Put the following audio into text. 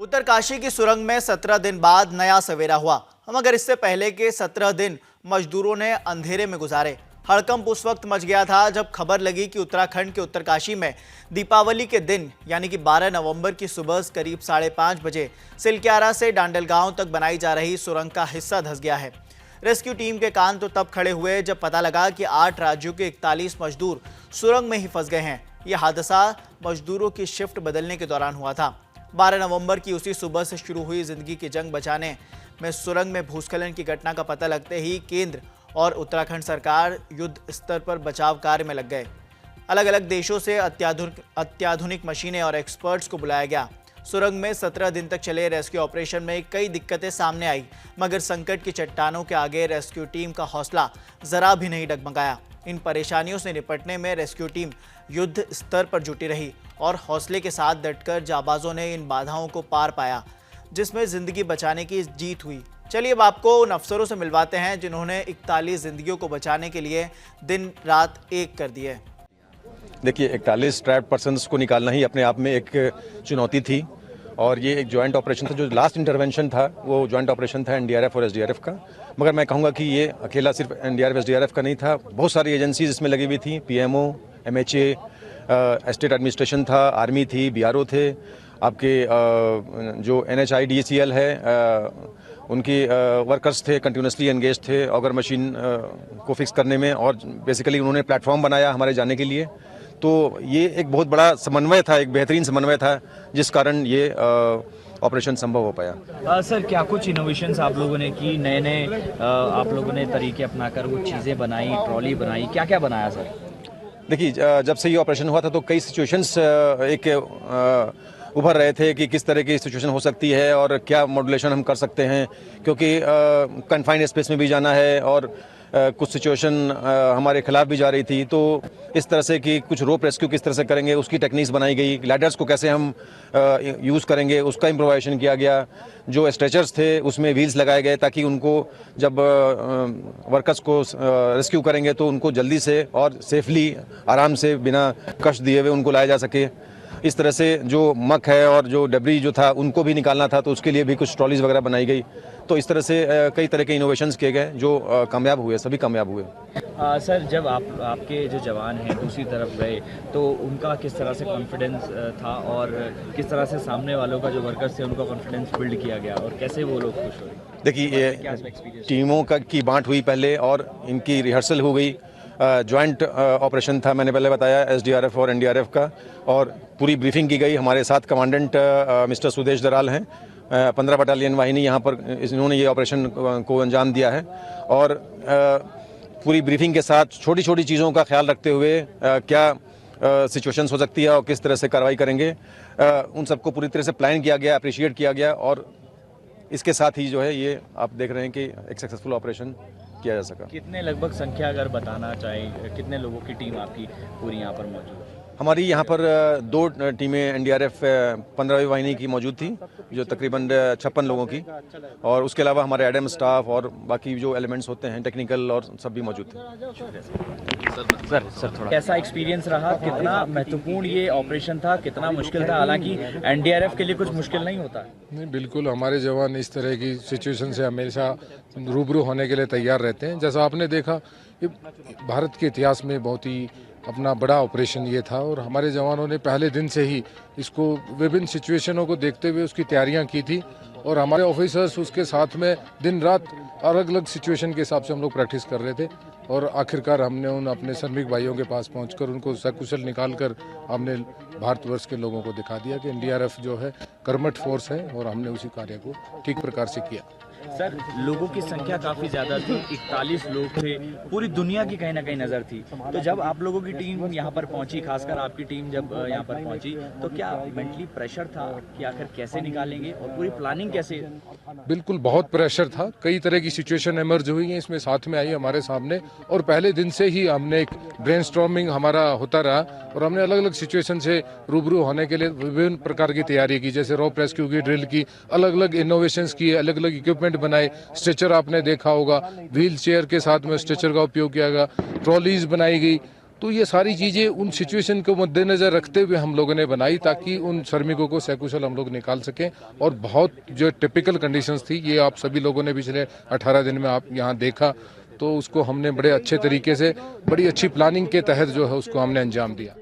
उत्तरकाशी की सुरंग में 17 दिन बाद नया सवेरा हुआ। मगर इससे पहले के 17 दिन मजदूरों ने अंधेरे में गुजारे। हड़कंप उस वक्त मच गया था जब खबर लगी कि उत्तराखंड के उत्तरकाशी में दीपावली के दिन यानी कि 12 नवंबर की सुबह करीब 5:30 बजे सिलक्यारा से डांडल गांव तक बनाई जा रही सुरंग का हिस्सा धंस गया है। रेस्क्यू टीम के कान तो तब खड़े हुए जब पता लगा कि 8 राज्यों के 41 मजदूर सुरंग में ही फंस गए हैं। यह हादसा मजदूरों की शिफ्ट बदलने के दौरान हुआ था। 12 नवंबर की उसी सुबह से शुरू हुई जिंदगी की जंग बचाने में सुरंग में भूस्खलन की घटना का पता लगते ही केंद्र और उत्तराखंड सरकार युद्ध स्तर पर बचाव कार्य में लग गए। अलग अलग देशों से अत्याधुनिक मशीनें और एक्सपर्ट्स को बुलाया गया। सुरंग में 17 दिन तक चले रेस्क्यू ऑपरेशन में कई दिक्कतें सामने आई, मगर संकट की चट्टानों के आगे रेस्क्यू टीम का हौसला जरा भी नहीं डगमगाया। इन परेशानियों से निपटने में रेस्क्यू टीम युद्ध स्तर पर जुटी रही और हौसले के साथ डटकर जाबाजों ने इन बाधाओं को पार पाया, जिसमें जिंदगी बचाने की जीत हुई। चलिए अब आपको उन अफसरों से मिलवाते हैं जिन्होंने 41 जिंदगियों को बचाने के लिए दिन रात एक कर दिए। देखिए, 41 ट्रैप्ड पर्सन्स को निकालना ही अपने आप में एक चुनौती थी और ये एक जॉइंट ऑपरेशन था। जो लास्ट इंटरवेंशन था वो जॉइंट ऑपरेशन था एनडीआरएफ और एसडीआरएफ का। मगर मैं कहूँगा कि ये अकेला सिर्फ एनडीआरएफ एसडीआरएफ का नहीं था, बहुत सारी एजेंसीज इसमें लगी हुई थी। पीएमओ, एमएचए, स्टेट एडमिनिस्ट्रेशन था, आर्मी थी, बीआरओ थे, आपके जो एनएचआईडीसीएल है उनकी वर्कर्स थे, कंटिन्यूसली एंगेज थे ऑगर मशीन को फिक्स करने में। और बेसिकली उन्होंने प्लेटफॉर्म बनाया हमारे जाने के लिए। तो ये एक बहुत बड़ा समन्वय था, एक बेहतरीन समन्वय था, जिस कारण ये ऑपरेशन संभव हो पाया। सर, क्या कुछ इनोवेशंस आप लोगों ने की, नए नए आप लोगों ने तरीके अपनाकर वो चीज़ें बनाई, ट्रॉली बनाई, क्या क्या बनाया सर? देखिए, जब से ये ऑपरेशन हुआ था तो कई सिचुएशंस उभर रहे थे कि किस तरह की सिचुएशन हो सकती है और क्या मॉड्यूलेशन हम कर सकते हैं, क्योंकि कन्फाइंड स्पेस में भी जाना है और कुछ सिचुएशन हमारे खिलाफ भी जा रही थी। तो इस तरह से कि कुछ रोप रेस्क्यू किस तरह से करेंगे उसकी टेक्निक्स बनाई गई, लैडर्स को कैसे हम यूज़ करेंगे उसका इम्प्रोवाइजेशन किया गया। जो स्ट्रेचर्स थे उसमें व्हील्स लगाए गए ताकि उनको जब वर्कर्स को रेस्क्यू करेंगे तो उनको जल्दी से और सेफली आराम से बिना कष्ट दिए हुए उनको लाया जा सके। इस तरह से जो मक है और जो डबरी जो था उनको भी निकालना था, तो उसके लिए भी कुछ ट्रॉलीज वगैरह बनाई गई। तो इस तरह से कई तरह के इनोवेशंस किए गए जो कामयाब हुए, सभी कामयाब हुए। सर, जब आपके जो जवान हैं दूसरी तरफ गए तो उनका किस तरह से कॉन्फिडेंस था और किस तरह से सामने वालों का जो वर्कर्स थे उनका कॉन्फिडेंस बिल्ड किया गया और कैसे वो लोग खुश हुए? देखिए, ये टीमों की बांट हुई पहले और इनकी रिहर्सल हो गई। जॉइंट ऑपरेशन था, मैंने पहले बताया, एसडीआरएफ और एनडीआरएफ का, और पूरी ब्रीफिंग की गई। हमारे साथ कमांडेंट मिस्टर सुदेश दराल हैं, 15 बटालियन वाहिनी यहाँ पर इन्होंने ये ऑपरेशन को अंजाम दिया है। और पूरी ब्रीफिंग के साथ छोटी छोटी चीज़ों का ख्याल रखते हुए क्या सिचुएशंस हो सकती है और किस तरह से कार्रवाई करेंगे, उन सबको पूरी तरह से प्लान किया गया, अप्रिशिएट किया गया। और इसके साथ ही जो है ये आप देख रहे हैं कि एक सक्सेसफुल ऑपरेशन किया जा सका। कितने लगभग संख्या अगर बताना चाहें, कितने लोगों की टीम आपकी पूरी यहाँ पर मौजूद है? हमारी यहाँ पर 2 टीमें एनडीआरएफ 15वीं वाहिनी की मौजूद थी, जो तकरीबन 56 लोगों की, और उसके अलावा हमारे एडम स्टाफ और बाकी जो एलिमेंट्स होते हैं टेक्निकल और सब भी मौजूद थे। सर थोड़ा कैसा एक्सपीरियंस रहा, कितना महत्वपूर्ण ये ऑपरेशन था, कितना मुश्किल था? हालांकि एनडीआरएफ के लिए कुछ मुश्किल नहीं होता। नहीं, बिल्कुल हमारे जवान इस तरह की सिचुएशन से हमेशा रूबरू होने के लिए तैयार रहते हैं। जैसा आपने देखा, ये भारत के इतिहास में बहुत ही अपना बड़ा ऑपरेशन ये था और हमारे जवानों ने पहले दिन से ही इसको विभिन्न सिचुएशनों को देखते हुए उसकी तैयारियां की थी और हमारे ऑफिसर्स उसके साथ में दिन रात अलग अलग सिचुएशन के हिसाब से हम लोग प्रैक्टिस कर रहे थे। और आखिरकार हमने उन अपने श्रमिक भाइयों के पास पहुंचकर उनको सकुशल निकालकर हमने भारतवर्ष के लोगों को दिखा दिया कि एनडीआरएफ जो है कर्मठ फोर्स है और हमने उसी कार्य को ठीक प्रकार से किया। सर, लोगों की संख्या काफ़ी ज़्यादा थी, 41 लोग थे, पूरी दुनिया की कहीं ना कहीं नज़र थी। तो जब आप लोगों की टीम यहाँ पर पहुँची, खासकर आपकी टीम जब यहाँ पर पहुँची, तो क्या मेंटली प्रेशर था कि आखिर कैसे निकालेंगे और पूरी प्लानिंग कैसे? बिल्कुल बहुत प्रेशर था, कई तरह की सिचुएशन एमर्ज हुई हैं, इसमें साथ में आई हमारे सामने। और पहले दिन से ही हमने एक ब्रेनस्टॉर्मिंग हमारा होता रहा और हमने अलग अलग सिचुएशन से रूबरू होने के लिए विभिन्न प्रकार की तैयारी की, जैसे रोप रेस्क्यू की ड्रिल की, अलग अलग इनोवेशंस की, अलग अलग इक्विपमेंट बनाए। स्ट्रेचर आपने देखा होगा, व्हील चेयर के साथ में स्ट्रेचर का उपयोग किया गया, ट्रॉलीज बनाई गई तो ये सारी चीज़ें उन सिचुएशन को मद्देनज़र रखते हुए हम लोगों ने बनाई ताकि उन श्रमिकों को सकुशल हम लोग निकाल सकें। और बहुत जो टिपिकल कंडीशंस थी ये आप सभी लोगों ने पिछले 18 दिन में आप यहाँ देखा, तो उसको हमने बड़े अच्छे तरीके से बड़ी अच्छी प्लानिंग के तहत जो है उसको हमने अंजाम दिया।